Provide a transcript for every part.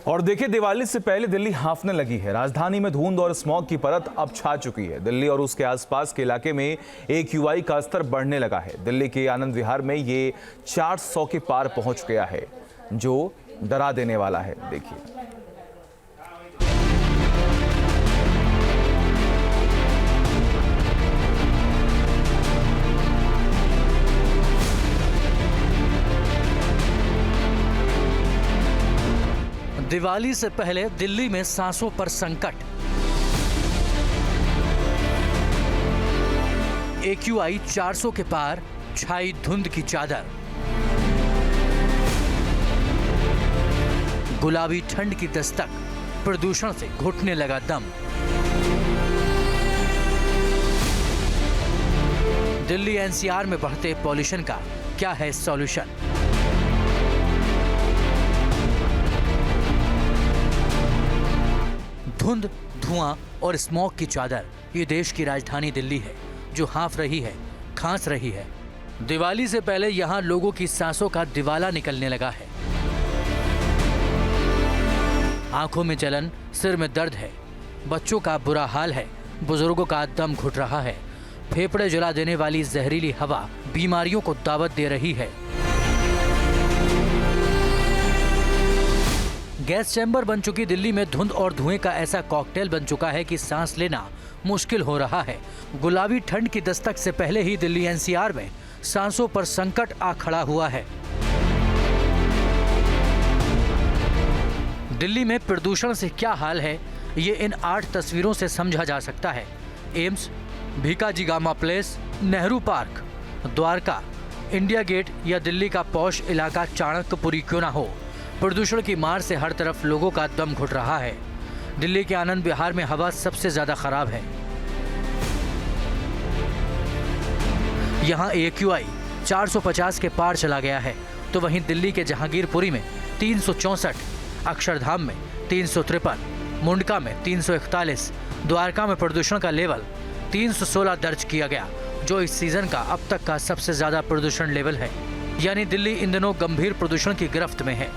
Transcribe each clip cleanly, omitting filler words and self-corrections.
और देखिए, दिवाली से पहले दिल्ली हांफने लगी है। राजधानी में धुंध और स्मॉग की परत अब छा चुकी है। दिल्ली और उसके आसपास के इलाके में AQI का स्तर बढ़ने लगा है। दिल्ली के आनंद विहार में ये 400 के पार पहुंच गया है, जो डरा देने वाला है। देखिए, दिवाली से पहले दिल्ली में सांसों पर संकट। AQI 400 के पार, छाई धुंध की चादर। गुलाबी ठंड की दस्तक, प्रदूषण से घुटने लगा दम। दिल्ली NCR में बढ़ते पॉल्यूशन का क्या है सॉल्यूशन? धुंध, धुआं और स्मॉग की चादर, ये देश की राजधानी दिल्ली है, जो हांफ रही है, खांस रही है। दिवाली से पहले यहाँ लोगों की सांसों का दिवाला निकलने लगा है। आंखों में जलन, सिर में दर्द है, बच्चों का बुरा हाल है, बुजुर्गों का दम घुट रहा है। फेफड़े जला देने वाली जहरीली हवा बीमारियों को दावत दे रही है। गैस चैम्बर बन चुकी दिल्ली में धुंध और धुएं का ऐसा कॉकटेल बन चुका है कि सांस लेना मुश्किल हो रहा है। गुलाबी ठंड की दस्तक से पहले ही दिल्ली NCR में सांसों पर संकट आ खड़ा हुआ है। दिल्ली में प्रदूषण से क्या हाल है, ये इन 8 तस्वीरों से समझा जा सकता है। AIIMS, Bhikaji Cama place, Nehru park, Dwarka, India gate या दिल्ली का पौष इलाका चाणक्यपुरी क्यों ना हो, प्रदूषण की मार से हर तरफ लोगों का दम घुट रहा है। दिल्ली के आनंद विहार में हवा सबसे ज्यादा खराब है। यहाँ AQI 450 के पार चला गया है, तो वहीं दिल्ली के जहांगीरपुरी में 364, अक्षरधाम में 353, मुंडका में 341, द्वारका में प्रदूषण का लेवल 316 दर्ज किया गया, जो इस सीजन का अब तक का सबसे ज्यादा प्रदूषण लेवल है। यानी दिल्ली इन दिनों गंभीर प्रदूषण की गिरफ्त में है।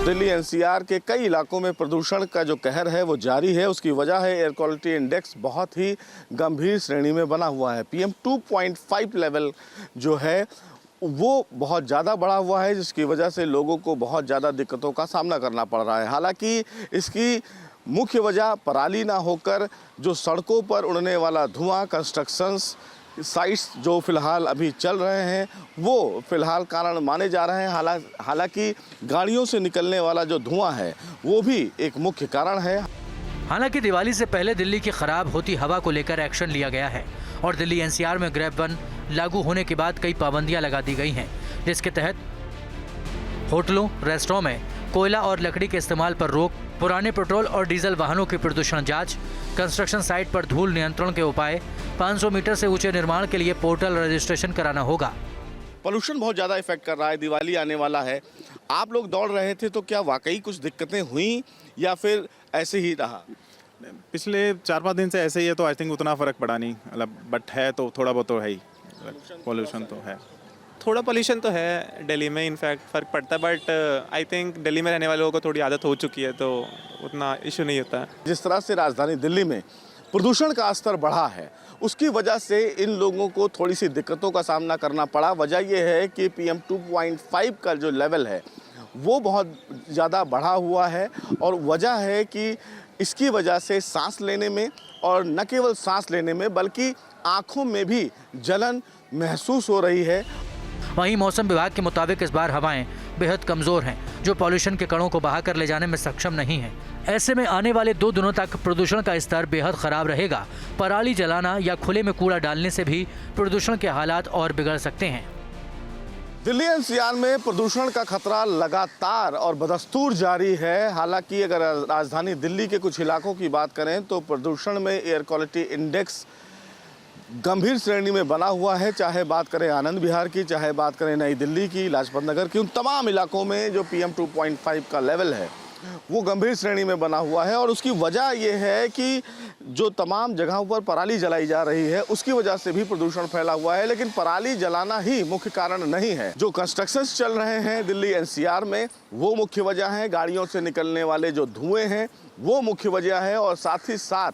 दिल्ली NCR के कई इलाकों में प्रदूषण का जो कहर है वो जारी है। उसकी वजह है एयर क्वालिटी इंडेक्स बहुत ही गंभीर श्रेणी में बना हुआ है। PM 2.5 लेवल जो है वो बहुत ज़्यादा बढ़ा हुआ है, जिसकी वजह से लोगों को बहुत ज़्यादा दिक्कतों का सामना करना पड़ रहा है। हालांकि इसकी मुख्य वजह पराली ना होकर जो सड़कों पर उड़ने वाला धुआं, कंस्ट्रक्शंस साइट्स जो फिलहाल अभी चल रहे हैं वो फिलहाल कारण माने जा रहे हैं। हालांकि गाड़ियों से निकलने वाला जो धुआं है वो भी एक मुख्य कारण है। हालांकि दिवाली से पहले दिल्ली की खराब होती हवा को लेकर एक्शन लिया गया है और दिल्ली NCR में ग्रैब 1 लागू होने के बाद कई पाबंदियां लगा दी गई हैं, जिसके तहत होटलों, रेस्टोरों में कोयला और लकड़ी के इस्तेमाल पर रोक, पुराने पेट्रोल और डीजल वाहनों की प्रदूषण जांच, कंस्ट्रक्शन साइट पर धूल नियंत्रण के उपाय, 500 मीटर से ऊंचे निर्माण के लिए पोर्टल रजिस्ट्रेशन कराना होगा। पोल्यूशन बहुत ज़्यादा इफेक्ट कर रहा है। दिवाली आने वाला है, आप लोग दौड़ रहे थे तो क्या वाकई कुछ दिक्कतें हुई या फिर ऐसे ही रहा? पिछले 4-5 दिन से ऐसे ही है, तो आई थिंक उतना फ़र्क पड़ा नहीं, मतलब बट है तो थोड़ा बहुत तो है ही, पोल्यूशन तो है। थोड़ा पोल्यूशन तो है दिल्ली में, इनफैक्ट फ़र्क पड़ता है, बट आई थिंक दिल्ली में रहने वाले लोगों को थोड़ी आदत हो चुकी है, तो उतना इशू नहीं होता है। जिस तरह से राजधानी दिल्ली में प्रदूषण का स्तर बढ़ा है, उसकी वजह से इन लोगों को थोड़ी सी दिक्कतों का सामना करना पड़ा। वजह यह है कि PM 2.5 का जो लेवल है वो बहुत ज़्यादा बढ़ा हुआ है, और वजह है कि इसकी वजह से सांस लेने में, और न केवल सांस लेने में बल्कि आँखों में भी जलन महसूस हो रही है। वहीं मौसम विभाग के मुताबिक इस बार हवाएं बेहद कमजोर हैं, जो पॉल्यूशन के कणों को बहाकर ले जाने में सक्षम नहीं है। ऐसे में आने वाले 2 दिनों तक प्रदूषण का स्तर बेहद खराब रहेगा। पराली जलाना या खुले में कूड़ा डालने से भी प्रदूषण के हालात और बिगड़ सकते हैं। दिल्ली NCR में प्रदूषण का खतरा लगातार और बदस्तूर जारी है। हालांकि अगर राजधानी दिल्ली के कुछ इलाकों की बात करें तो प्रदूषण में एयर क्वालिटी इंडेक्स गंभीर श्रेणी में बना हुआ है। चाहे बात करें आनंद विहार की, चाहे बात करें नई दिल्ली की, लाजपत नगर की, उन तमाम इलाकों में जो PM 2.5 का लेवल है वो गंभीर श्रेणी में बना हुआ है। और उसकी वजह ये है कि जो तमाम जगहों पर पराली जलाई जा रही है उसकी वजह से भी प्रदूषण फैला हुआ है। लेकिन पराली जलाना ही मुख्य कारण नहीं है। जो कंस्ट्रक्शंस चल रहे हैं दिल्ली एनसीआर में वो मुख्य वजह है। गाड़ियों से निकलने वाले जो धुएं हैं वो मुख्य वजह है। और साथ ही साथ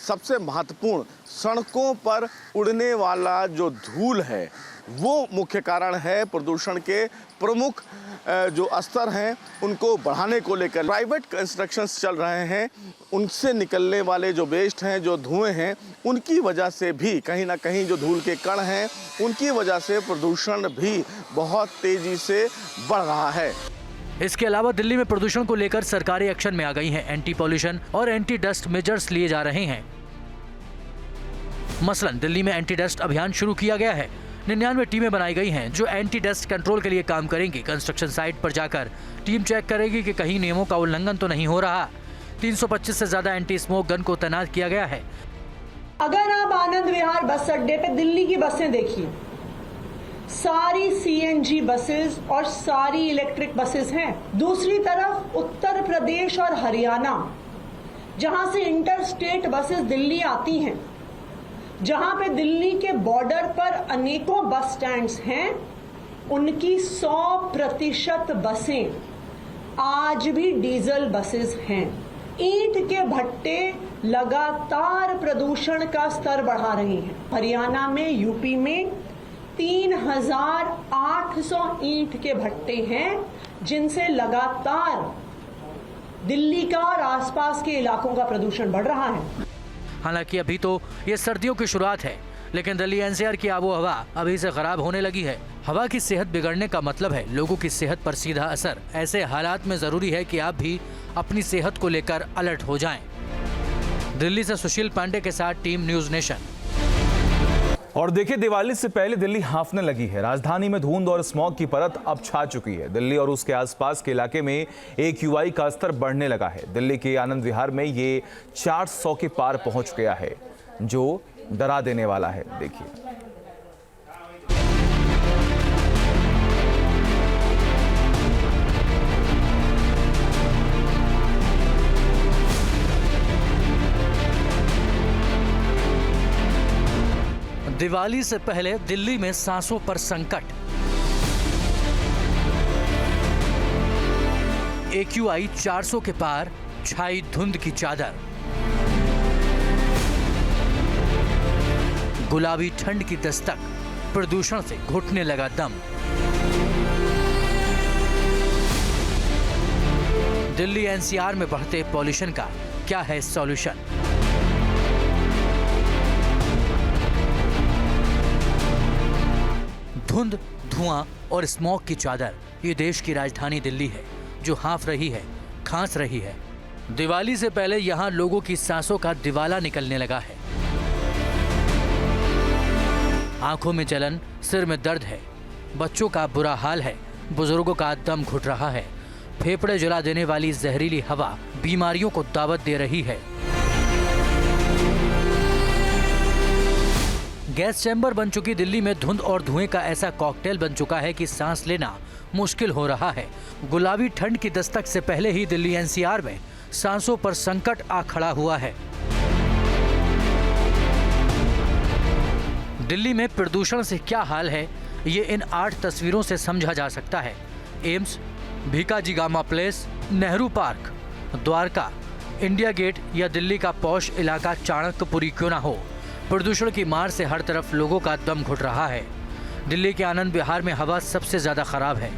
सबसे महत्वपूर्ण सड़कों पर उड़ने वाला जो धूल है वो मुख्य कारण है। प्रदूषण के प्रमुख जो स्तर हैं उनको बढ़ाने को लेकर प्राइवेट कंस्ट्रक्शंस चल रहे हैं, उनसे निकलने वाले जो वेस्ट हैं, जो धुएं हैं, उनकी वजह से भी कहीं ना कहीं जो धूल के कण हैं उनकी वजह से प्रदूषण भी बहुत तेजी से बढ़ रहा है। इसके अलावा दिल्ली में प्रदूषण को लेकर सरकारें एक्शन में आ गई हैं। एंटी पॉल्यूशन और एंटी डस्ट मेजर्स लिए जा रहे हैं। मसलन दिल्ली में एंटी डस्ट अभियान शुरू किया गया है। 99 टीमें बनाई गई हैं जो एंटी डस्ट कंट्रोल के लिए काम करेंगी। कंस्ट्रक्शन साइट पर जाकर टीम चेक करेगी कि कहीं नियमों का उल्लंघन तो नहीं हो रहा। 325 से ज्यादा एंटी स्मोक गन को तैनात किया गया है। अगर आप आनंद विहार बस अड्डे पे दिल्ली की बसें देखिए, सारी सीएनजी बसेस और सारी इलेक्ट्रिक बसेस हैं। दूसरी तरफ उत्तर प्रदेश और हरियाणा, जहां से इंटर स्टेट बसेस दिल्ली आती हैं, जहां पे दिल्ली के बॉर्डर पर अनेकों बस स्टैंड्स हैं, उनकी 100% बसें आज भी डीजल बसेस हैं। ईंट के भट्टे लगातार प्रदूषण का स्तर बढ़ा रहे हैं। हरियाणा में, यूपी में 3800 ईंट के भट्टे हैं जिनसे लगातार दिल्ली का और आसपास के इलाकों का प्रदूषण बढ़ रहा है। हालांकि अभी तो ये सर्दियों की शुरुआत है, लेकिन दिल्ली एनसीआर की आबोहवा अभी से खराब होने लगी है। हवा की सेहत बिगड़ने का मतलब है लोगों की सेहत पर सीधा असर। ऐसे हालात में जरूरी है कि आप भी अपनी सेहत को लेकर अलर्ट हो जाएं। दिल्ली से सुशील पांडे के साथ टीम न्यूज नेशन। और देखिए, दिवाली से पहले दिल्ली हांफने लगी है। राजधानी में धुंध और स्मॉग की परत अब छा चुकी है। दिल्ली और उसके आसपास के इलाके में AQI का स्तर बढ़ने लगा है। दिल्ली के आनंद विहार में ये 400 के पार पहुंच गया है, जो डरा देने वाला है। देखिए, दिवाली से पहले दिल्ली में सांसों पर संकट। AQI 400 के पार, छाई धुंध की चादर। गुलाबी ठंड की दस्तक, प्रदूषण से घुटने लगा दम। दिल्ली एनसीआर में बढ़ते पॉल्यूशन का क्या है सॉल्यूशन? धुंध, धुआं और स्मॉग की चादर, ये देश की राजधानी दिल्ली है जो हांफ रही है, खांस रही है। दिवाली से पहले यहाँ लोगों की सांसों का दिवाला निकलने लगा है। आंखों में जलन, सिर में दर्द है, बच्चों का बुरा हाल है, बुजुर्गों का दम घुट रहा है। फेफड़े जला देने वाली जहरीली हवा बीमारियों को दावत दे रही है। गैस चैम्बर बन चुकी दिल्ली में धुंध और धुएं का ऐसा कॉकटेल बन चुका है कि सांस लेना मुश्किल हो रहा है। गुलाबी ठंड की दस्तक से पहले ही दिल्ली एनसीआर में सांसों पर संकट आ खड़ा हुआ है। दिल्ली में प्रदूषण से क्या हाल है, ये इन 8 तस्वीरों से समझा जा सकता है। AIIMS, Bhikaji Cama place, Nehru park, Dwarka, India gate या दिल्ली का पौष इलाका चाणक्यपुरी क्यों ना हो, प्रदूषण की मार से हर तरफ लोगों का दम घुट रहा है। दिल्ली के आनंद विहार में हवा सबसे ज्यादा खराब है।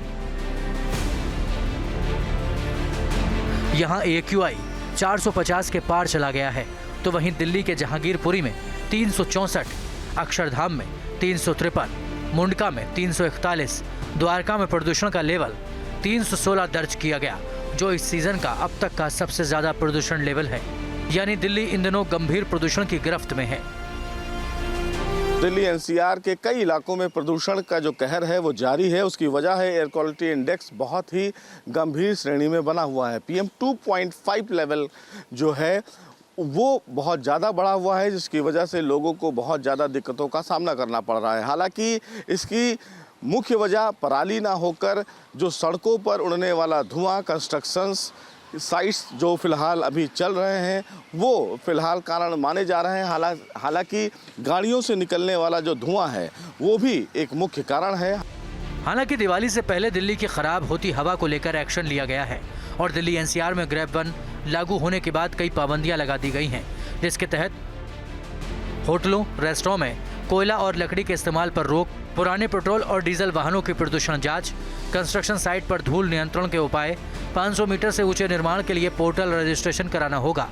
यहाँ AQI 450 के पार चला गया है, तो वहीं दिल्ली के जहांगीरपुरी में 364, अक्षरधाम में 353, मुंडका में 341, द्वारका में प्रदूषण का लेवल 316 दर्ज किया गया, जो इस सीजन का अब तक का सबसे ज्यादा प्रदूषण लेवल है। यानी दिल्ली इन दिनों गंभीर प्रदूषण की गिरफ्त में है। दिल्ली एनसीआर के कई इलाकों में प्रदूषण का जो कहर है वो जारी है। उसकी वजह है एयर क्वालिटी इंडेक्स बहुत ही गंभीर श्रेणी में बना हुआ है। PM 2.5 लेवल जो है वो बहुत ज़्यादा बढ़ा हुआ है, जिसकी वजह से लोगों को बहुत ज़्यादा दिक्कतों का सामना करना पड़ रहा है। हालांकि इसकी मुख्य वजह पराली ना होकर जो सड़कों पर उड़ने वाला धुआं, कंस्ट्रक्शंस साइट्स जो फिलहाल अभी चल रहे हैं वो फिलहाल कारण माने जा रहे हैं। हालांकि गाड़ियों से निकलने वाला जो धुआं है वो भी एक मुख्य कारण है। हालांकि दिवाली से पहले दिल्ली की खराब होती हवा को लेकर एक्शन लिया गया है और दिल्ली एनसीआर में ग्रेब 1 लागू होने के बाद कई पाबंदियां लगा दी गई हैं, जिसके तहत होटलों, रेस्टोरों में कोयला और लकड़ी के इस्तेमाल पर रोक, पुराने पेट्रोल और डीजल वाहनों की प्रदूषण जांच, कंस्ट्रक्शन साइट पर धूल नियंत्रण के उपाय, 500 मीटर से ऊंचे निर्माण के लिए पोर्टल रजिस्ट्रेशन कराना होगा।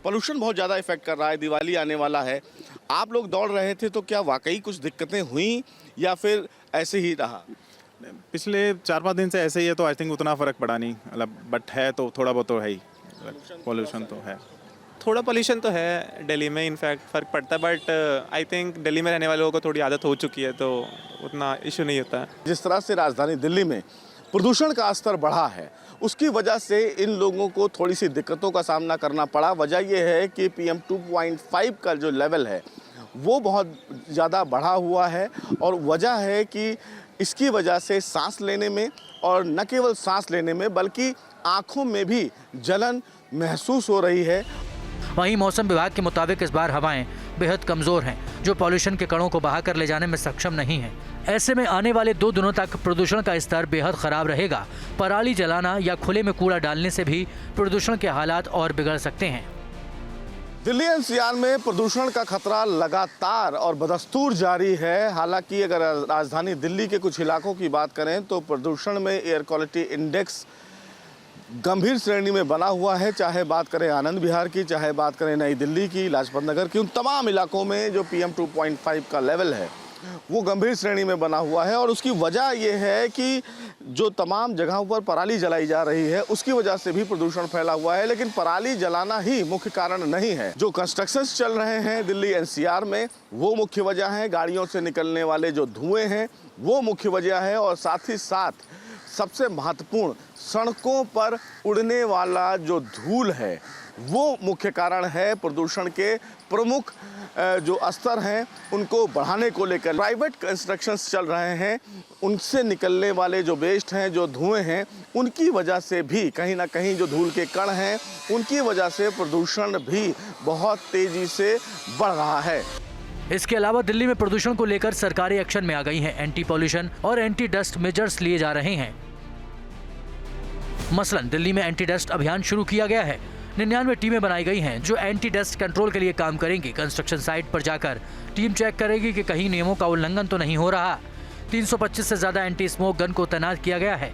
पोल्यूशन बहुत ज़्यादा इफेक्ट कर रहा है। दिवाली आने वाला है, आप लोग दौड़ रहे थे तो क्या वाकई कुछ दिक्कतें हुई या फिर ऐसे ही रहा? पिछले 4-5 दिन से ऐसे ही है, तो आई थिंक उतना फ़र्क पड़ा नहीं, मतलब बट है तो थोड़ा बहुत तो है ही, पोल्यूशन तो है। थोड़ा पोल्यूशन तो है दिल्ली में, इनफैक्ट फ़र्क पड़ता है, बट आई थिंक दिल्ली में रहने वाले लोगों को थोड़ी आदत हो चुकी है तो उतना इशू नहीं होता है। जिस तरह से राजधानी दिल्ली में प्रदूषण का स्तर बढ़ा है उसकी वजह से इन लोगों को थोड़ी सी दिक्कतों का सामना करना पड़ा। वजह यह है कि PM 2.5 का जो लेवल है वो बहुत ज़्यादा बढ़ा हुआ है और वजह है कि इसकी वजह से सांस लेने में और न केवल सांस लेने में बल्कि आँखों में भी जलन महसूस हो रही है। वहीं मौसम विभाग के मुताबिक इस बार हवाएं बेहद कमजोर हैं, जो पॉल्यूशन के कणों को बहाकर ले जाने में सक्षम नहीं हैं। ऐसे में आने वाले 2 दिनों तक प्रदूषण का स्तर बेहद खराब रहेगा। पराली जलाना या खुले में कूड़ा डालने से भी प्रदूषण के हालात और बिगड़ सकते हैं। दिल्ली एनसीआर में प्रदूषण का खतरा लगातार और बदस्तूर जारी है। हालांकि अगर राजधानी दिल्ली के कुछ इलाकों की बात करें तो प्रदूषण में एयर क्वालिटी इंडेक्स गंभीर श्रेणी में बना हुआ है। चाहे बात करें आनंद विहार की, चाहे बात करें नई दिल्ली की, लाजपत नगर की, उन तमाम इलाकों में जो PM 2.5 का लेवल है वो गंभीर श्रेणी में बना हुआ है। और उसकी वजह यह है कि जो तमाम जगहों पर पराली जलाई जा रही है उसकी वजह से भी प्रदूषण फैला हुआ है। लेकिन पराली जलाना ही मुख्य कारण नहीं है। जो कंस्ट्रक्शंस चल रहे हैं दिल्ली एनसीआर में वो मुख्य वजह है। गाड़ियों से निकलने वाले जो धुएं हैं वो मुख्य वजह है और साथ ही साथ सबसे महत्वपूर्ण सड़कों पर उड़ने वाला जो धूल है वो मुख्य कारण है। प्रदूषण के प्रमुख जो स्तर हैं उनको बढ़ाने को लेकर प्राइवेट कंस्ट्रक्शंस चल रहे हैं, उनसे निकलने वाले जो वेस्ट हैं, जो धुएं हैं, उनकी वजह से भी कहीं ना कहीं जो धूल के कण हैं उनकी वजह से प्रदूषण भी बहुत तेजी से बढ़ रहा है। इसके अलावा दिल्ली में प्रदूषण को लेकर सरकारी एक्शन में आ गई हैं। एंटी पॉल्यूशन और एंटी डस्ट मेजर्स लिए जा रहे हैं। मसलन दिल्ली में एंटी डस्ट अभियान शुरू किया गया है। 99 टीमें बनाई गई हैं जो एंटी डस्ट कंट्रोल के लिए काम करेंगी। कंस्ट्रक्शन साइट पर जाकर टीम चेक करेगी कि कहीं नियमों का उल्लंघन तो नहीं हो रहा। 325 से ज्यादा एंटी स्मोक गन को तैनात किया गया है।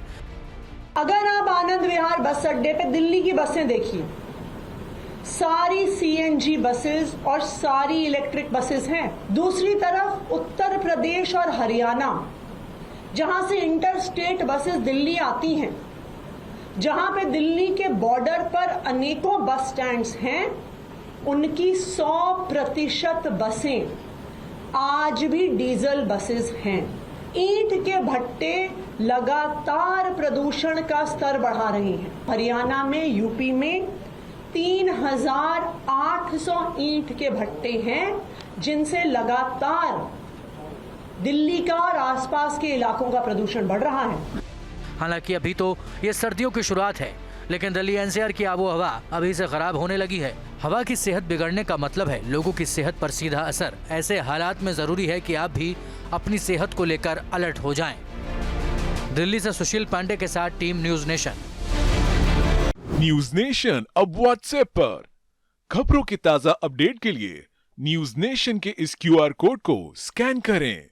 अगर आप आनंद विहार बस अड्डे पे दिल्ली की बसें देखिए, सारी CNG बसेस और सारी इलेक्ट्रिक बसेस हैं। दूसरी तरफ उत्तर प्रदेश और हरियाणा, जहां से इंटर स्टेट बसेस दिल्ली आती हैं, जहां पे दिल्ली के बॉर्डर पर अनेकों बस स्टैंड्स हैं, उनकी 100% बसें आज भी डीजल बसेस हैं। ईंट के भट्टे लगातार प्रदूषण का स्तर बढ़ा रहे हैं। हरियाणा में, यूपी में 3800 ईंट के भट्टे हैं जिनसे लगातार दिल्ली का और आसपास के इलाकों का प्रदूषण बढ़ रहा है। हालांकि अभी तो ये सर्दियों की शुरुआत है, लेकिन दिल्ली एनसीआर की आबो हवा अभी से खराब होने लगी है। हवा की सेहत बिगड़ने का मतलब है लोगों की सेहत पर सीधा असर। ऐसे हालात में जरूरी है कि आप भी अपनी सेहत को लेकर अलर्ट हो जाएं। दिल्ली से सुशील पांडे के साथ team news nation. News nation अब व्हाट्सएप पर खबरों की ताजा अपडेट के लिए न्यूज नेशन के इस QR कोड को स्कैन करें।